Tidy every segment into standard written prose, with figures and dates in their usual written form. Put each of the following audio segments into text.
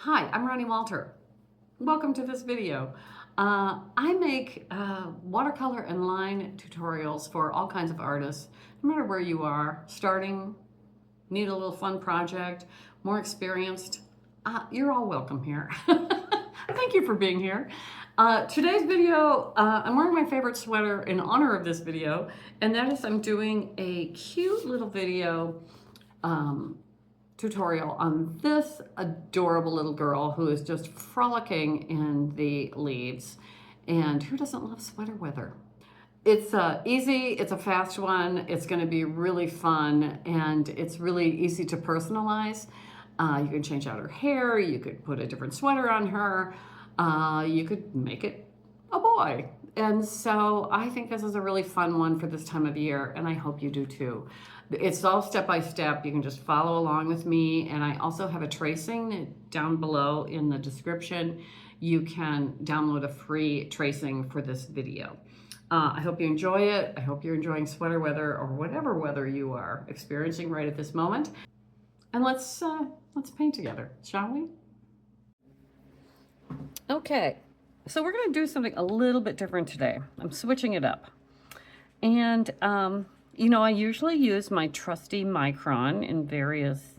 Hi, I'm Ronnie Walter. Welcome to this video. I make watercolor and line tutorials for all kinds of artists, no matter where you are, starting, need a little fun project, more experienced. You're all welcome here. Thank you for being here. Today's video, I'm wearing my favorite sweater in honor of this video, and that is I'm doing a cute little video tutorial on this adorable little girl who is just frolicking in the leaves. And who doesn't love sweater weather? It's easy, it's a fast one, it's going to be really fun, and it's really easy to personalize. You can change out her hair, you could put a different sweater on her, you could make it a boy. And so I think this is a really fun one for this time of year, and I hope you do too. It's all step by step. You can just follow along with me, and I also have a tracing down below in the description. You can download a free tracing for this video. I hope you enjoy it. I hope you're enjoying sweater weather or whatever weather you are experiencing right at this moment. And let's paint together, shall we? Okay. So we're going to do something a little bit different today. I'm switching it up. And, you know, I usually use my trusty micron in various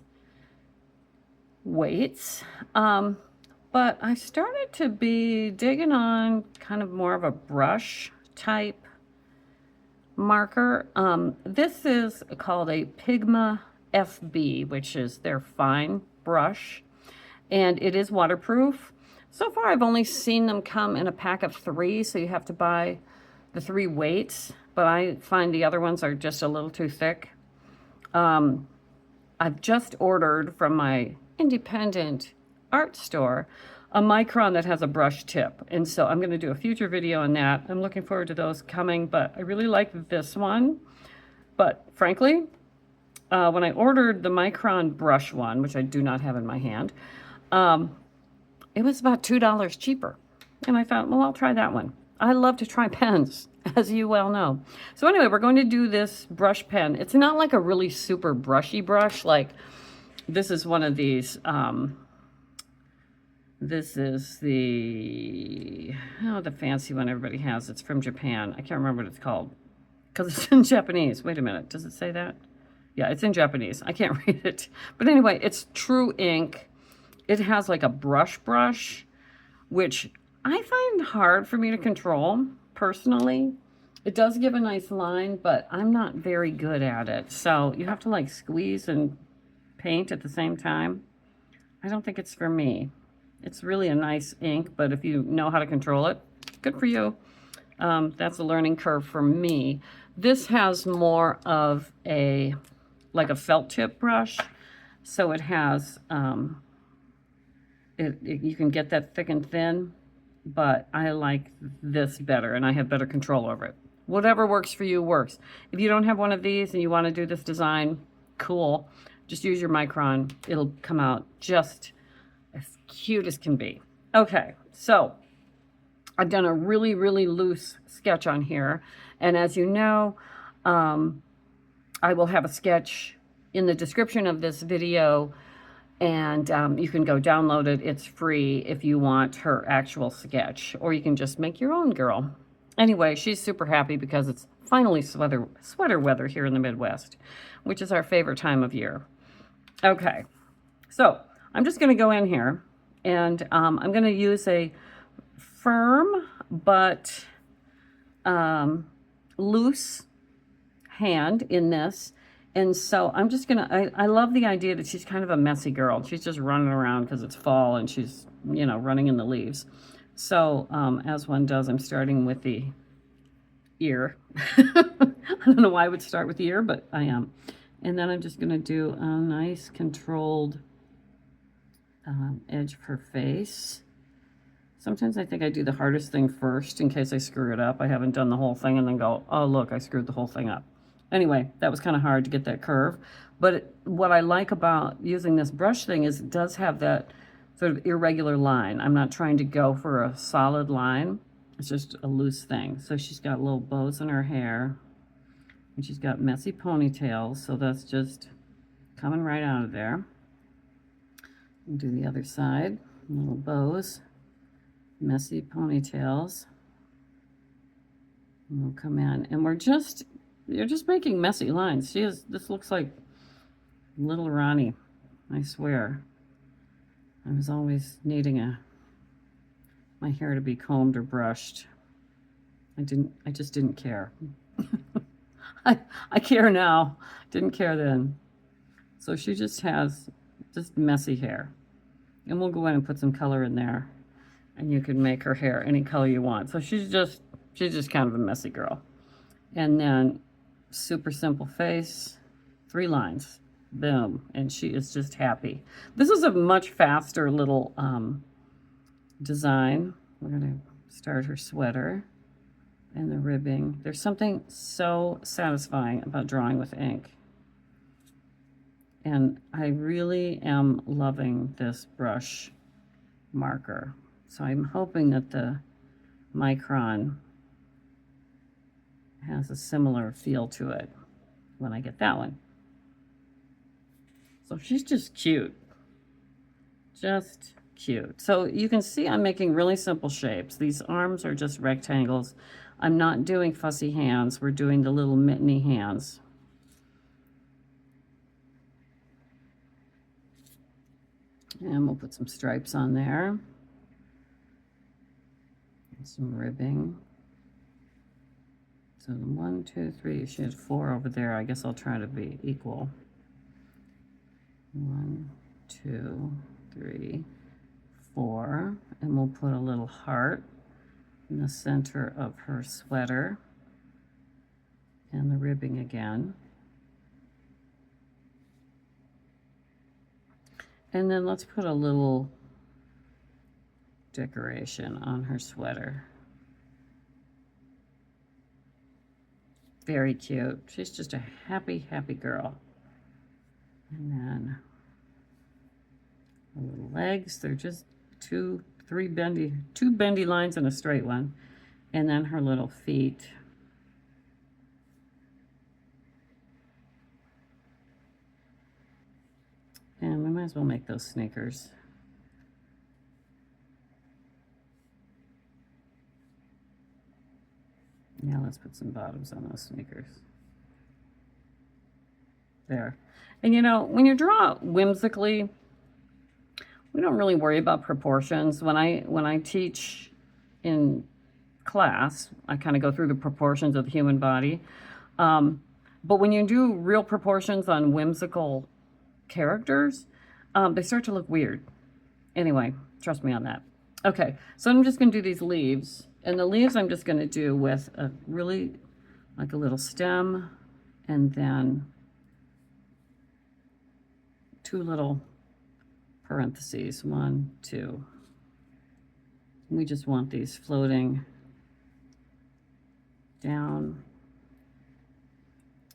weights. But I started to be digging on kind of more of a brush type marker. This is called a Pigma FB, which is their fine brush. And it is waterproof. So far, I've only seen them come in a pack of 3, so you have to buy the 3 weights, but I find the other ones are just a little too thick. I've just ordered from my independent art store a micron that has a brush tip, and so I'm going to do a future video on that. I'm looking forward to those coming, but I really like this one. But frankly, when I ordered the micron brush one, which I do not have in my hand, it was about $2 cheaper. And I thought, well, I'll try that one. I love to try pens, as you well know. So anyway, we're going to do this brush pen. It's not like a really super brushy brush. Like, this is one of these. This is the fancy one everybody has. It's from Japan. I can't remember what it's called because it's in Japanese. Wait a minute. Does it say that? Yeah, it's in Japanese. I can't read it. But anyway, it's true ink. It has like a brush, which I find hard for me to control personally. It does give a nice line, but I'm not very good at it. So you have to like squeeze and paint at the same time. I don't think it's for me. It's really a nice ink, but if you know how to control it, good for you. That's a learning curve for me. This has more of like a felt tip brush. So it has, you can get that thick and thin, but I like this better and I have better control over it. Whatever works for you works. If you don't have one of these and you want to do this design, cool. Just use your micron. It'll come out just as cute as can be. Okay, so I've done a really, really loose sketch on here. And as you know, I will have a sketch in the description of this video, and you can go download it. It's free if you want her actual sketch, or you can just make your own girl. Anyway, she's super happy because it's finally sweater weather here in the Midwest, which is our favorite time of year. Okay, so I'm just going to go in here, and I'm going to use a firm but loose hand in this. And so I'm just gonna, I love the idea that she's kind of a messy girl. She's just running around because it's fall and she's, you know, running in the leaves. So as one does, I'm starting with the ear. I don't know why I would start with the ear, but I am. And then I'm just gonna do a nice controlled edge of her face. Sometimes I think I do the hardest thing first in case I screw it up. I haven't done the whole thing and then go, oh, look, I screwed the whole thing up. Anyway, that was kind of hard to get that curve. But what I like about using this brush thing is it does have that sort of irregular line. I'm not trying to go for a solid line. It's just a loose thing. So she's got little bows in her hair. And she's got messy ponytails. So that's just coming right out of there. And do the other side. Little bows, messy ponytails. And we'll come in, and you're just making messy lines. This looks like little Ronnie, I swear. I was always needing my hair to be combed or brushed. I just didn't care. I care now. Didn't care then. So she just has just messy hair. And we'll go in and put some color in there. And you can make her hair any color you want. So she's just kind of a messy girl. And then super simple face, 3 lines. Boom. And she is just happy. This is a much faster little design. We're going to start her sweater and the ribbing. There's something so satisfying about drawing with ink. And I really am loving this brush marker. So I'm hoping that the Micron has a similar feel to it when I get that one. So she's just cute. Just cute. So you can see I'm making really simple shapes. These arms are just rectangles. I'm not doing fussy hands. We're doing the little mitteny hands. And we'll put some stripes on there. And some ribbing. So 1, 2, 3, she had 4 over there. I guess I'll try to be equal. 1, 2, 3, 4. And we'll put a little heart in the center of her sweater. And the ribbing again. And then let's put a little decoration on her sweater. Very cute. She's just a happy, happy girl. And then her little legs, they're just two bendy lines and a straight one. And then her little feet. And we might as well make those sneakers. Yeah, let's put some bottoms on those sneakers. There. And you know, when you draw whimsically, we don't really worry about proportions. When I teach in class, I kind of go through the proportions of the human body. But when you do real proportions on whimsical characters, they start to look weird. Anyway, trust me on that. Okay, so I'm just going to do these leaves. And the leaves I'm just going to do with a really, like a little stem, and then 2 little parentheses, 1, 2. We just want these floating down.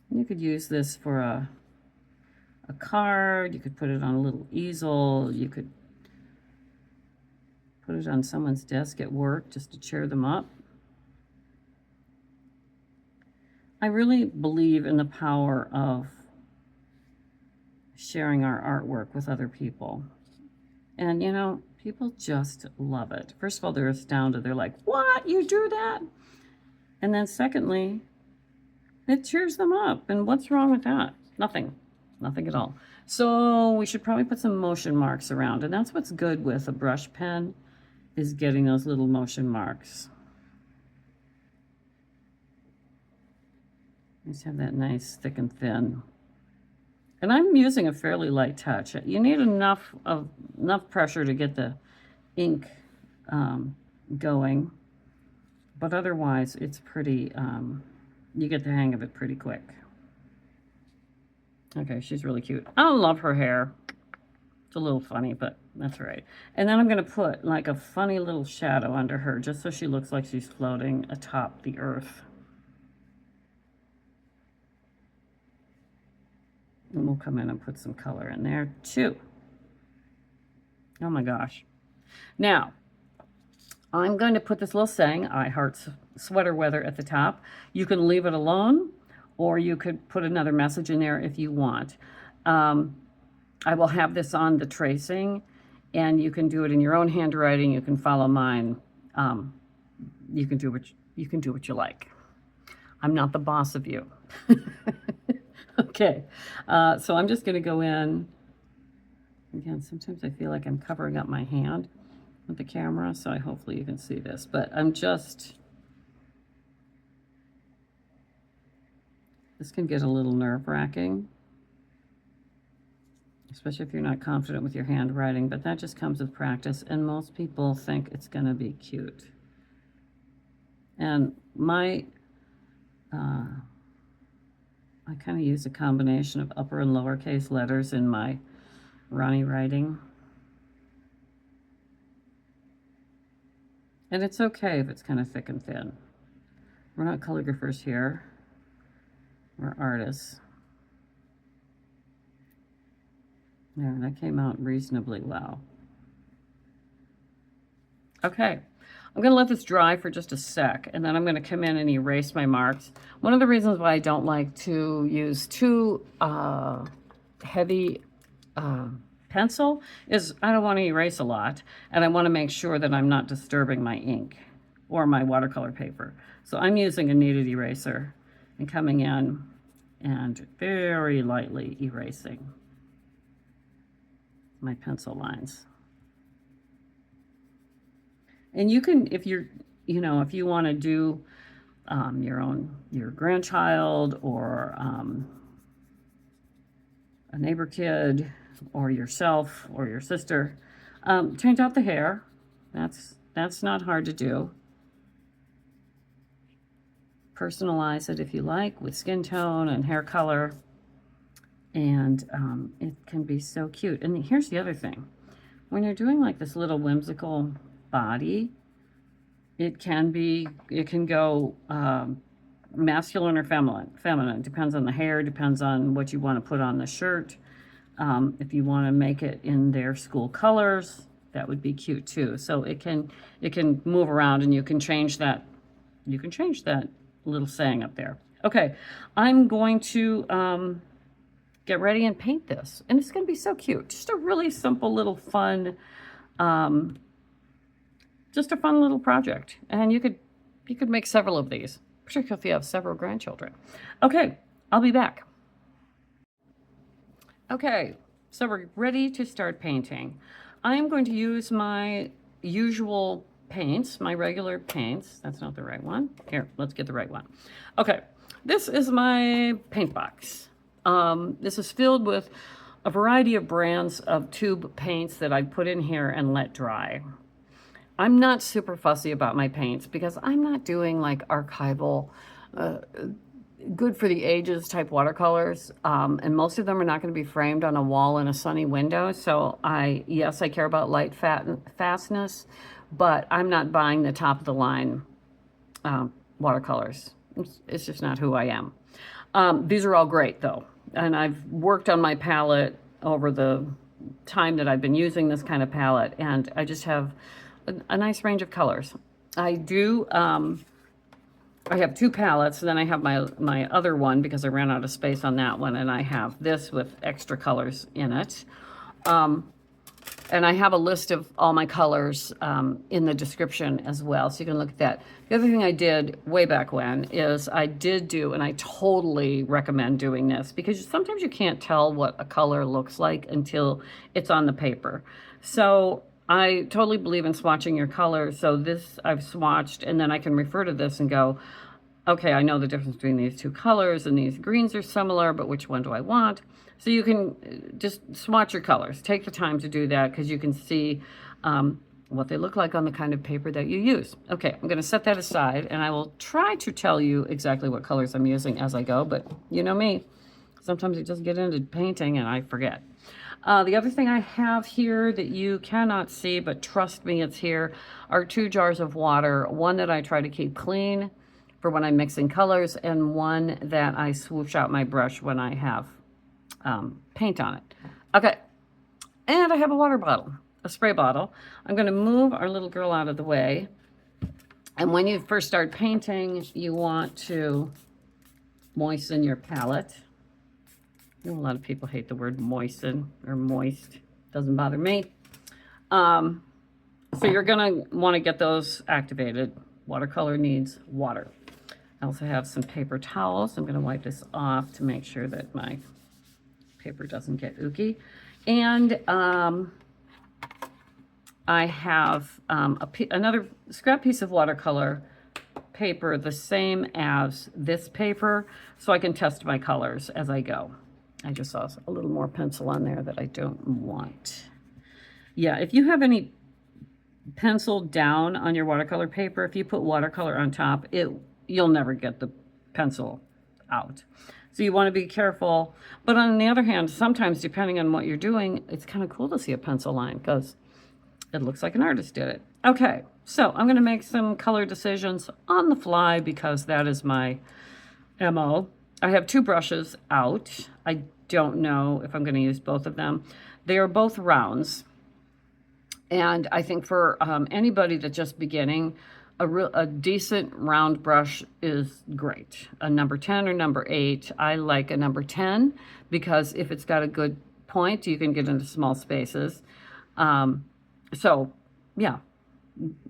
You could use this for a card. You could put it on a little easel. You could put it on someone's desk at work just to cheer them up. I really believe in the power of sharing our artwork with other people. And you know, people just love it. First of all, they're astounded. They're like, "What? You drew that?" And then secondly, it cheers them up. And what's wrong with that? Nothing. Nothing at all. So we should probably put some motion marks around. And that's what's good with a brush pen, is getting those little motion marks. Just have that nice thick and thin. And I'm using a fairly light touch. You need enough pressure to get the ink going, but otherwise it's pretty, you get the hang of it pretty quick. Okay, she's really cute. I love her hair. It's a little funny, but that's all right. And then I'm going to put like a funny little shadow under her, just so she looks like she's floating atop the earth. And we'll come in and put some color in there too. Oh my gosh. Now, I'm going to put this little saying, "I heart sweater weather," at the top. You can leave it alone, or you could put another message in there if you want. I will have this on the tracing, and you can do it in your own handwriting. You can follow mine. You can do what you like. I'm not the boss of you. Okay, so I'm just going to go in. Again, sometimes I feel like I'm covering up my hand with the camera, so hopefully you can see this. But this can get a little nerve-wracking, especially if you're not confident with your handwriting, but that just comes with practice, and most people think it's going to be cute. And I kind of use a combination of upper and lowercase letters in my Ronnie writing. And it's okay if it's kind of thick and thin. We're not calligraphers here. We're artists. There, that came out reasonably well. Okay. I'm going to let this dry for just a sec, and then I'm going to come in and erase my marks. One of the reasons why I don't like to use too heavy pencil is I don't want to erase a lot, and I want to make sure that I'm not disturbing my ink or my watercolor paper. So I'm using a kneaded eraser and coming in and very lightly erasing my pencil lines. And you can, if you're, if you want to do your grandchild or a neighbor kid or yourself or your sister, change out the hair. That's not hard to do. Personalize it if you like with skin tone and hair color. And it can be so cute. And here's the other thing. When you're doing like this little whimsical body, it can go masculine or feminine. Depends on the hair, depends on what you want to put on the shirt. If you want to make it in their school colors, that would be cute too. So it can move around, and you can change that little saying up there. Okay, I'm going to get ready and paint this, and it's going to be so cute. Just a really simple little fun just a fun little project, and you could make several of these, particularly if you have several grandchildren. Okay, I'll be back. Okay, so we're ready to start painting. I am going to use my usual paints, my regular paints. That's not the right one. Here, let's get the right one. Okay, this is my paint box. This is filled with a variety of brands of tube paints that I put in here and let dry. I'm not super fussy about my paints because I'm not doing like archival, good for the ages type watercolors. And most of them are not going to be framed on a wall in a sunny window. So yes, I care about light fastness, but I'm not buying the top of the line watercolors. It's just not who I am. These are all great though. And I've worked on my palette over the time that I've been using this kind of palette, and I just have a nice range of colors. I have two palettes, and then I have my other one because I ran out of space on that one, and I have this with extra colors in it. And I have a list of all my colors in the description as well, so you can look at that. The other thing I did way back when is I did do, and I totally recommend doing this, because sometimes you can't tell what a color looks like until it's on the paper. So I totally believe in swatching your colors. So this I've swatched, and then I can refer to this and go, okay, I know the difference between these two colors, and these greens are similar, but which one do I want? So you can just swatch your colors. Take the time to do that, because you can see what they look like on the kind of paper that you use. Okay, I'm going to set that aside, and I will try to tell you exactly what colors I'm using as I go, but you know me. Sometimes I just get into painting and I forget. The other thing I have here that you cannot see, but trust me, it's here, are 2 jars of water. One that I try to keep clean for when I'm mixing colors, and one that I swoosh out my brush when I have paint on it. Okay, and I have a water bottle, a spray bottle. I'm going to move our little girl out of the way. And when you first start painting, you want to moisten your palette. I know a lot of people hate the word moisten or moist. Doesn't bother me. So you're gonna want to get those activated. Watercolor needs water. I also have some paper towels. I'm gonna wipe this off to make sure that my paper doesn't get ooky. And I have another scrap piece of watercolor paper, the same as this paper, so I can test my colors as I go. I just saw a little more pencil on there that I don't want. Yeah, if you have any pencil down on your watercolor paper, if you put watercolor on top, you'll never get the pencil out. So you want to be careful. But on the other hand, sometimes depending on what you're doing, it's kind of cool to see a pencil line because it looks like an artist did it. Okay, so I'm going to make some color decisions on the fly because that is my MO. I have two brushes out. I don't know if I'm going to use both of them. They are both rounds. And I think for anybody that's just beginning, a decent round brush is great. A number 10 or number 8. I like a number 10 because if it's got a good point, you can get into small spaces. So yeah,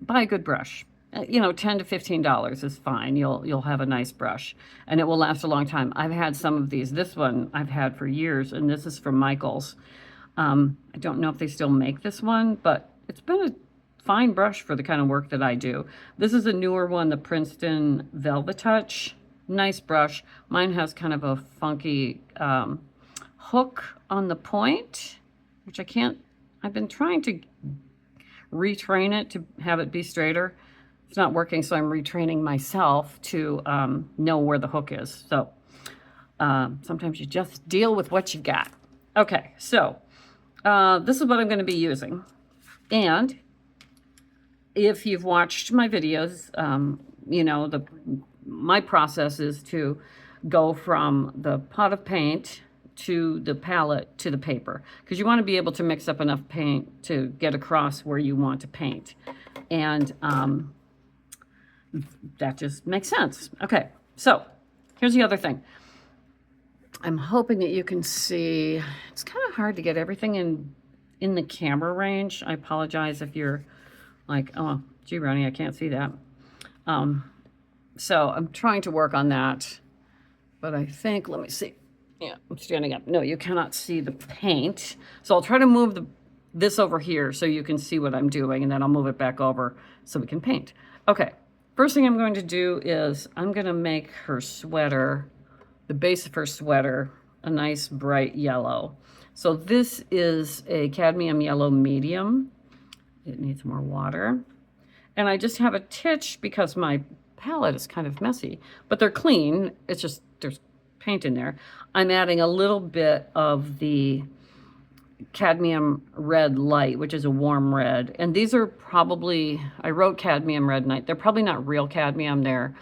buy a good brush. You know, $10 to $15 is fine. You'll have a nice brush and it will last a long time. I've had some of these. This one I've had for years, and this is from Michaels. I don't know if they still make this one, but it's been a fine brush for the kind of work that I do. This is a newer one, the Princeton Velvet Touch. Nice brush. Mine has kind of a funky hook on the point, which I've been trying to retrain it to have it be straighter. It's not working, so I'm retraining myself to know where the hook is. So sometimes you just deal with what you got. Okay, so this is what I'm going to be using. And if you've watched my videos, you know, my process is to go from the pot of paint to the palette to the paper, because you want to be able to mix up enough paint to get across where you want to paint. And that just makes sense. Okay, so here's the other thing. I'm hoping that you can see, it's kind of hard to get everything in the camera range. I apologize if you're like, oh, gee, Ronnie, I can't see that. So I'm trying to work on that, but I think, let me see. Yeah, I'm standing up. No, you cannot see the paint. So I'll try to move this over here so you can see what I'm doing, and then I'll move it back over so we can paint. Okay, first thing I'm going to do is I'm going to make her sweater, the base of her sweater, a nice bright yellow. So this is a cadmium yellow medium. It needs more water. And I just have a titch because my palette is kind of messy, but they're clean. It's just, there's paint in there. I'm adding a little bit of the Cadmium Red Light, which is a warm red. And these are probably, I wrote Cadmium Red Light. They're probably not real cadmium. They're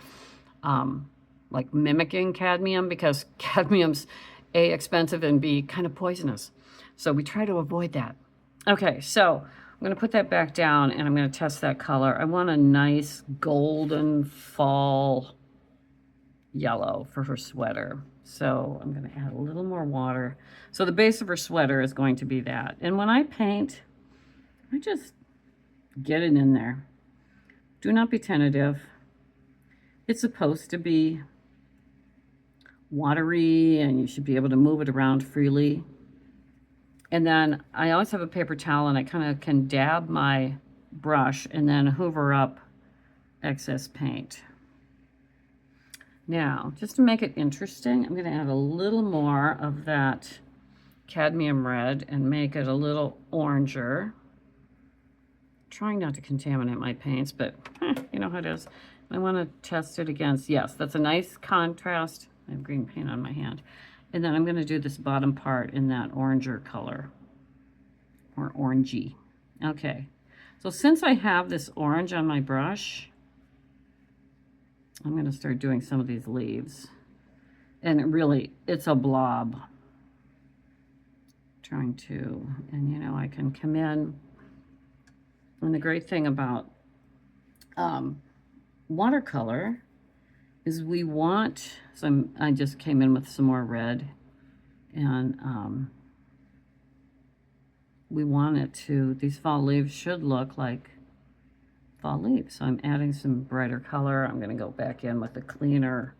like mimicking cadmium, because cadmium's A, expensive, and B, kind of poisonous. So we try to avoid that. Okay, so I'm going to put that back down and I'm going to test that color. I want a nice golden fall yellow for her sweater. So I'm going to add a little more water. So the base of her sweater is going to be that. And when I paint, I just get it in there. Do not be tentative. It's supposed to be watery and you should be able to move it around freely. And then I always have a paper towel and I kind of can dab my brush and then hoover up excess paint. Now, just to make it interesting, I'm going to add a little more of that cadmium red and make it a little oranger. Trying not to contaminate my paints, but you know how it is. I want to test it against, yes, that's a nice contrast. I have green paint on my hand. And then I'm going to do this bottom part in that oranger color, or orangey. Okay, so since I have this orange on my brush, I'm going to start doing some of these leaves. And it really, it's a blob. Trying to, and you know, I can come in. And the great thing about watercolor is we want, so I just came in with some more red, and we want it to, these fall leaves should look like fall leaves. So I'm adding some brighter color. I'm going to go back in with a cleaner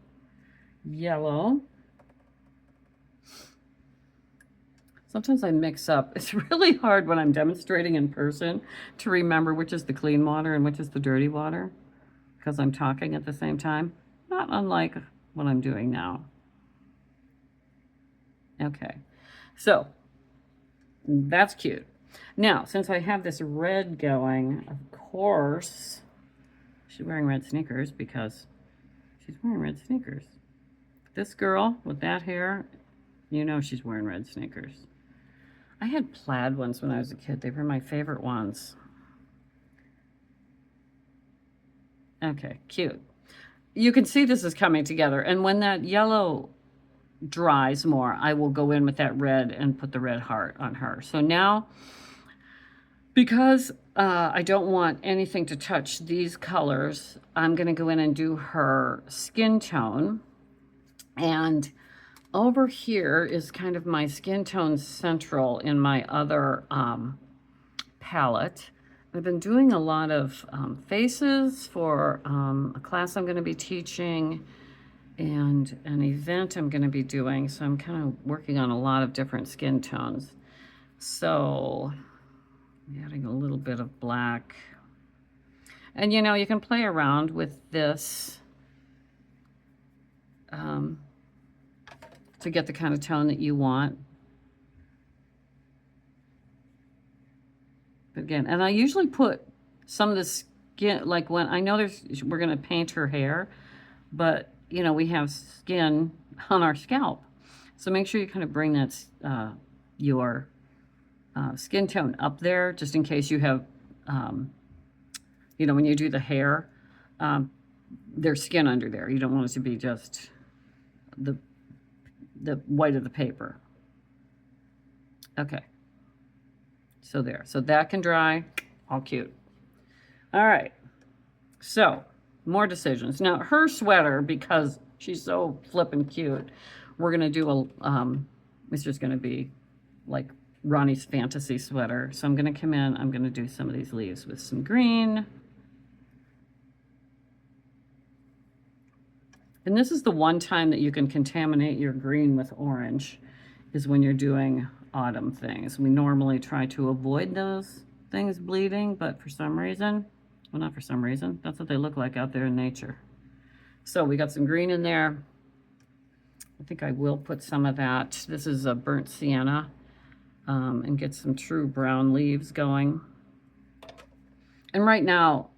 yellow. Sometimes I mix up. It's really hard when I'm demonstrating in person to remember which is the clean water and which is the dirty water, because I'm talking at the same time. Not unlike what I'm doing now. Okay, so that's cute. Now, since I have this red going, of course, she's wearing red sneakers because she's wearing red sneakers. This girl with that hair, you know she's wearing red sneakers. I had plaid ones when I was a kid. They were my favorite ones. Okay, cute. You can see this is coming together. And when that yellow dries more, I will go in with that red and put the red heart on her. So now, because I don't want anything to touch these colors, I'm going to go in and do her skin tone. And over here is kind of my skin tone central in my other palette. I've been doing a lot of faces for a class I'm going to be teaching and an event I'm going to be doing. So I'm kind of working on a lot of different skin tones. So I'm adding a little bit of black. And you know, you can play around with this to get the kind of tone that you want. But again, and I usually put some of the skin, like when I know we're going to paint her hair, but you know, we have skin on our scalp. So make sure you kind of bring that, your skin tone up there, just in case you have, you know, when you do the hair, there's skin under there. You don't want it to be just the white of the paper. Okay. So there. So that can dry. All cute. All right. So more decisions. Now her sweater, because she's so flippin' cute, we're going to do a, it's just going to be like Ronnie's fantasy sweater. So I'm going to come in, I'm going to do some of these leaves with some green. And this is the one time that you can contaminate your green with orange, is when you're doing autumn things. We normally try to avoid those things bleeding, but for some reason, well, not for some reason, that's what they look like out there in nature. So we got some green in there. I think I will put some of that. This is a burnt sienna, and get some true brown leaves going. And right now,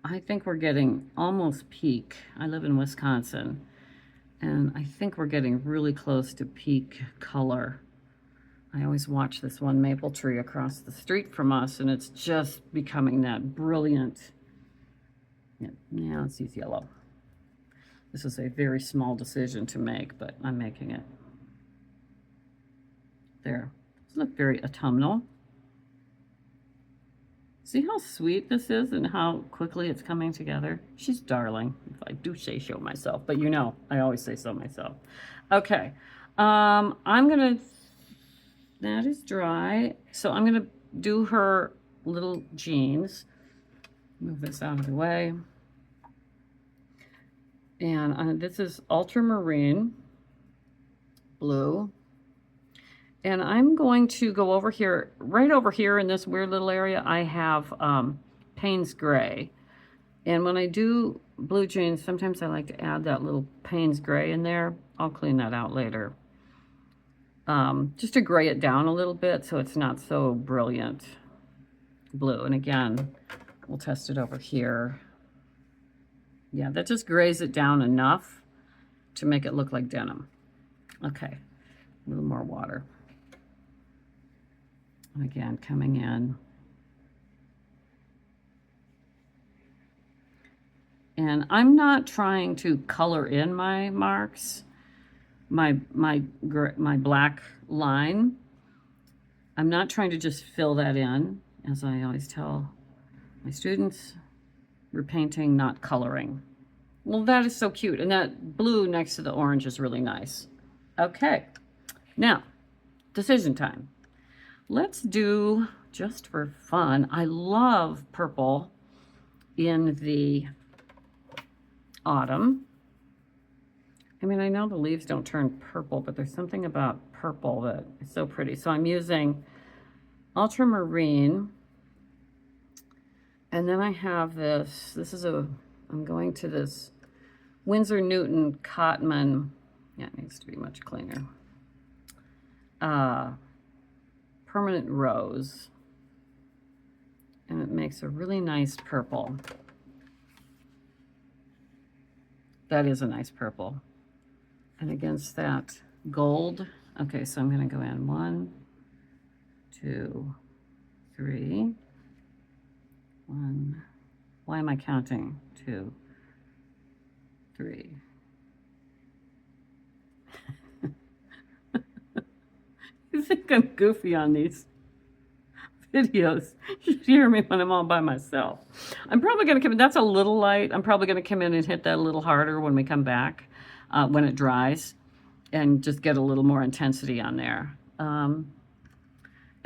I think we're getting almost peak. I live in Wisconsin, and I think we're getting really close to peak color. I always watch this one maple tree across the street from us, and it's just becoming that brilliant. Yeah, let's use yellow. This is a very small decision to make, but I'm making it. There. Does it look very autumnal? See how sweet this is and how quickly it's coming together? She's darling, if I do say so myself, but you know, I always say so myself. Okay, I'm gonna, that is dry. So I'm gonna do her little jeans. Move this out of the way. And this is Ultramarine Blue. And I'm going to go over here, right over here in this weird little area, I have Payne's Gray. And when I do blue jeans, sometimes I like to add that little Payne's Gray in there. I'll clean that out later. Just to gray it down a little bit so it's not so brilliant blue. And again, we'll test it over here. Yeah, that just grays it down enough to make it look like denim. Okay, a little more water. Again, coming in. And I'm not trying to color in my marks, my black line. I'm not trying to just fill that in. As I always tell my students, we're painting, not coloring. Well, that is so cute. And that blue next to the orange is really nice. Okay, now, decision time. Let's do, just for fun, I love purple in the autumn. I mean, I know the leaves don't turn purple, but there's something about purple that is so pretty. So I'm using Ultramarine, and then I have this, I'm going to this Windsor Cotman, yeah, it needs to be much cleaner, Permanent Rose, and it makes a really nice purple. That is a nice purple. And against that gold, okay, so I'm going to go in 1, 2, 3, 1, why am I counting? 2, 3. You think I'm goofy on these videos. You should hear me when I'm all by myself. I'm probably going to come in, that's a little light. I'm probably going to come in and hit that a little harder when we come back, when it dries, and just get a little more intensity on there. And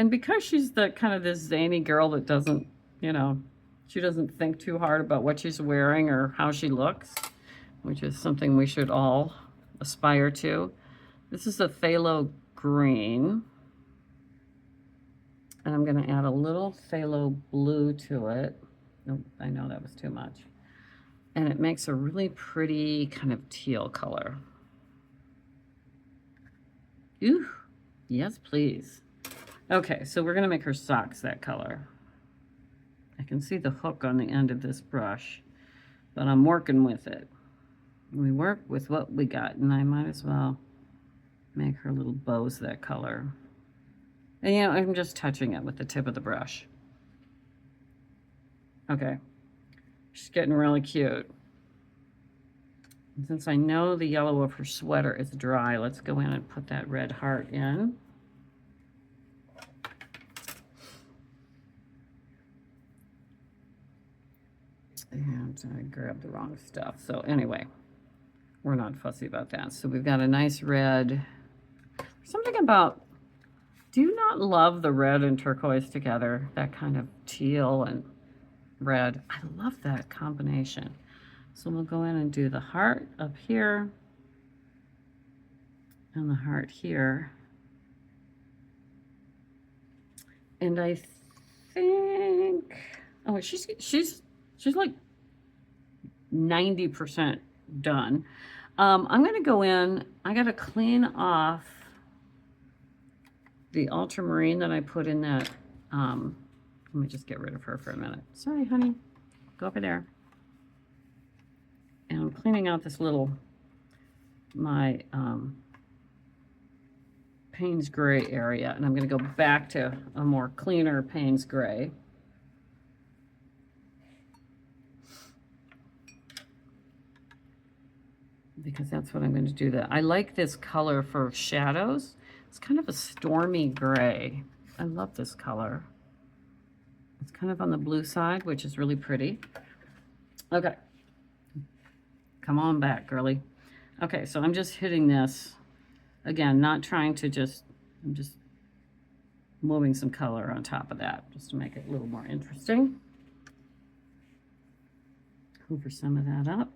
because she's the kind of this zany girl that doesn't, you know, she doesn't think too hard about what she's wearing or how she looks, which is something we should all aspire to. This is a phthalo green. And I'm going to add a little phthalo blue to it. Nope, I know that was too much. And it makes a really pretty kind of teal color. Ooh, yes, please. Okay, so we're going to make her socks that color. I can see the hook on the end of this brush, but I'm working with it. We work with what we got, and I might as well make her little bows that color. And you know, I'm just touching it with the tip of the brush. Okay, she's getting really cute. And since I know the yellow of her sweater is dry, let's go in and put that red heart in. And I grabbed the wrong stuff. So anyway, we're not fussy about that. So we've got a nice red. Something about, do you not love the red and turquoise together? That kind of teal and red. I love that combination. So we'll go in and do the heart up here and the heart here. And I think, oh, she's like 90% done. I'm going to go in, I got to clean off the ultramarine that I put in that, let me just get rid of her for a minute. Sorry, honey, go over there. And I'm cleaning out this little, my Payne's gray area, and I'm going to go back to a more cleaner Payne's gray. Because that's what I'm going to do. That I like this color for shadows. It's kind of a stormy gray. I love this color. It's kind of on the blue side, which is really pretty. Okay. Come on back, girly. Okay, so I'm just hitting this. Again, not trying to just, I'm just moving some color on top of that, just to make it a little more interesting. Hoover some of that up.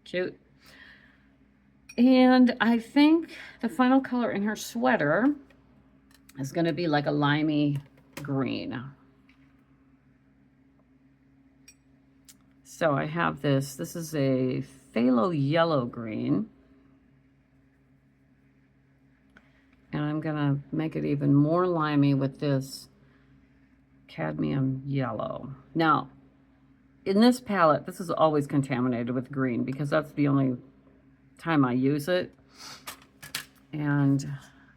Cute. And I think the final color in her sweater is going to be like a limey green. So I have this is a phthalo yellow green. And I'm going to make it even more limey with this cadmium yellow. Now, in this palette, this is always contaminated with green because that's the only time I use it. And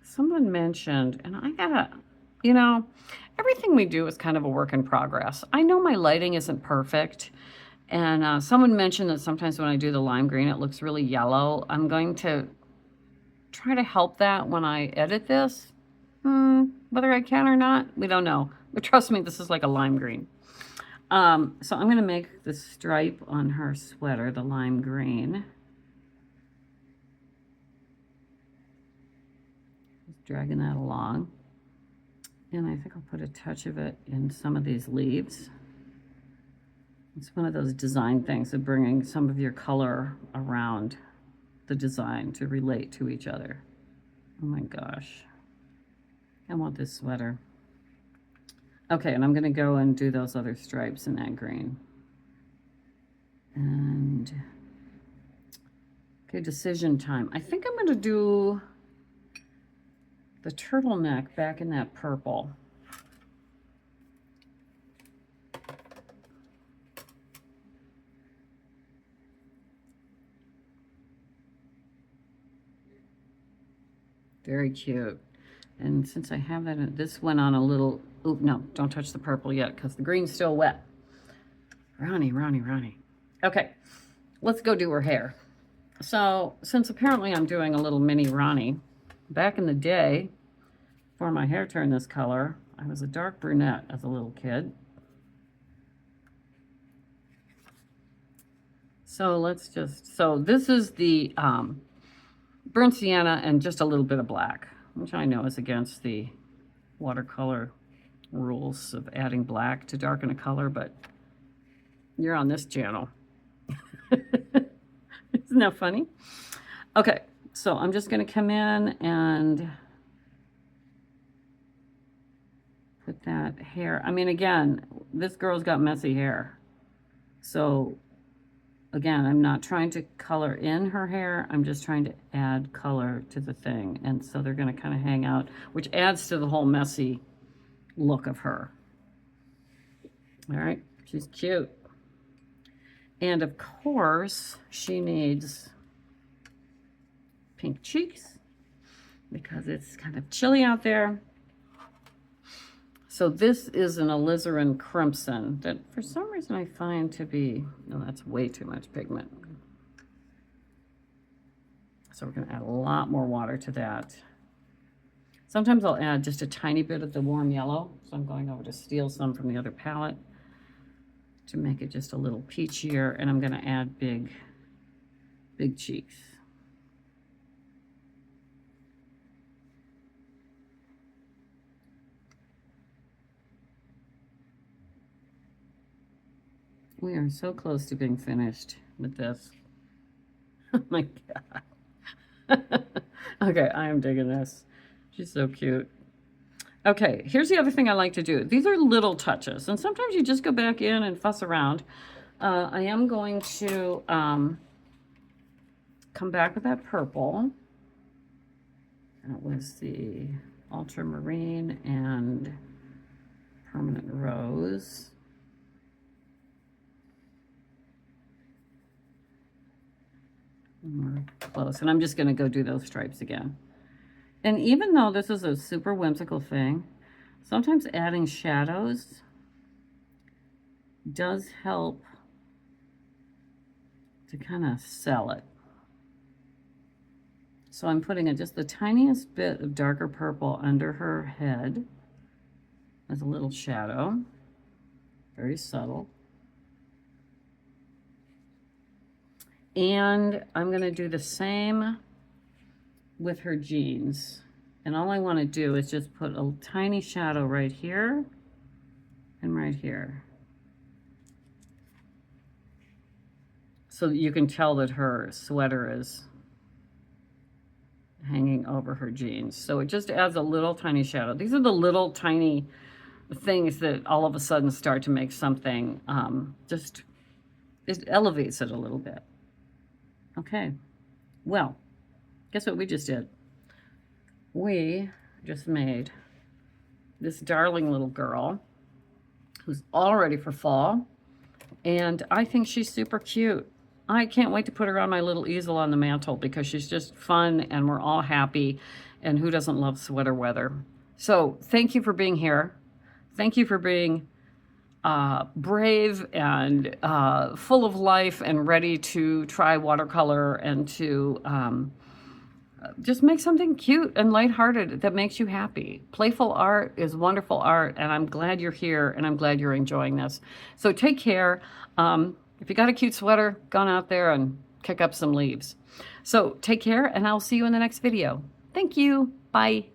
someone mentioned, and I gotta, you know, everything we do is kind of a work in progress. I know my lighting isn't perfect. And someone mentioned that sometimes when I do the lime green, it looks really yellow. I'm going to try to help that when I edit this. Whether I can or not, we don't know. But trust me, this is like a lime green. So I'm going to make the stripe on her sweater, the lime green. dragging that along. And I think I'll put a touch of it in some of these leaves. It's one of those design things of bringing some of your color around the design to relate to each other. Oh my gosh. I want this sweater. Okay, and I'm going to go and do those other stripes in that green. And, okay, decision time. I think I'm going to do the turtleneck back in that purple. Very cute. And since I have that, this went on a little, oop, no, don't touch the purple yet because the green's still wet. Ronnie. Okay, let's go do her hair. So since apparently I'm doing a little mini Ronnie, back in the day, before my hair turned this color, I was a dark brunette as a little kid. So let's just, so this is the burnt sienna and just a little bit of black, which I know is against the watercolor rules of adding black to darken a color, but you're on this channel. Isn't that funny? Okay, so I'm just going to come in and put that hair. I mean, again, this girl's got messy hair. So, again, I'm not trying to color in her hair. I'm just trying to add color to the thing. And so they're going to kind of hang out, which adds to the whole messy look of her. All right, she's cute. And of course, she needs pink cheeks because it's kind of chilly out there. So this is an alizarin crimson that for some reason I find to be, no, that's way too much pigment. So we're going to add a lot more water to that. Sometimes I'll add just a tiny bit of the warm yellow. So I'm going over to steal some from the other palette to make it just a little peachier, and I'm going to add big cheeks. We are so close to being finished with this. Oh my God. Okay, I am digging this. She's so cute. Okay, here's the other thing I like to do. These are little touches, and sometimes you just go back in and fuss around. I am going to come back with that purple. That was the Ultramarine and Permanent Rose. We're close, and I'm just going to go do those stripes again. And even though this is a super whimsical thing, sometimes adding shadows does help to kind of sell it. So I'm putting just the tiniest bit of darker purple under her head as a little shadow, very subtle. And I'm going to do the same with her jeans. And all I want to do is just put a tiny shadow right here and right here. So that you can tell that her sweater is hanging over her jeans. So it just adds a little tiny shadow. These are the little tiny things that all of a sudden start to make something, it elevates it a little bit. Okay, well, guess what we just did? We just made this darling little girl who's all ready for fall, and I think she's super cute. I can't wait to put her on my little easel on the mantle because she's just fun and we're all happy, and who doesn't love sweater weather? So thank you for being here. Thank you for being brave and full of life and ready to try watercolor and to just make something cute and lighthearted that makes you happy. Playful art is wonderful art, and I'm glad you're here and I'm glad you're enjoying this. So take care. If you got a cute sweater, go out there and kick up some leaves. So take care, and I'll see you in the next video. Thank you. Bye.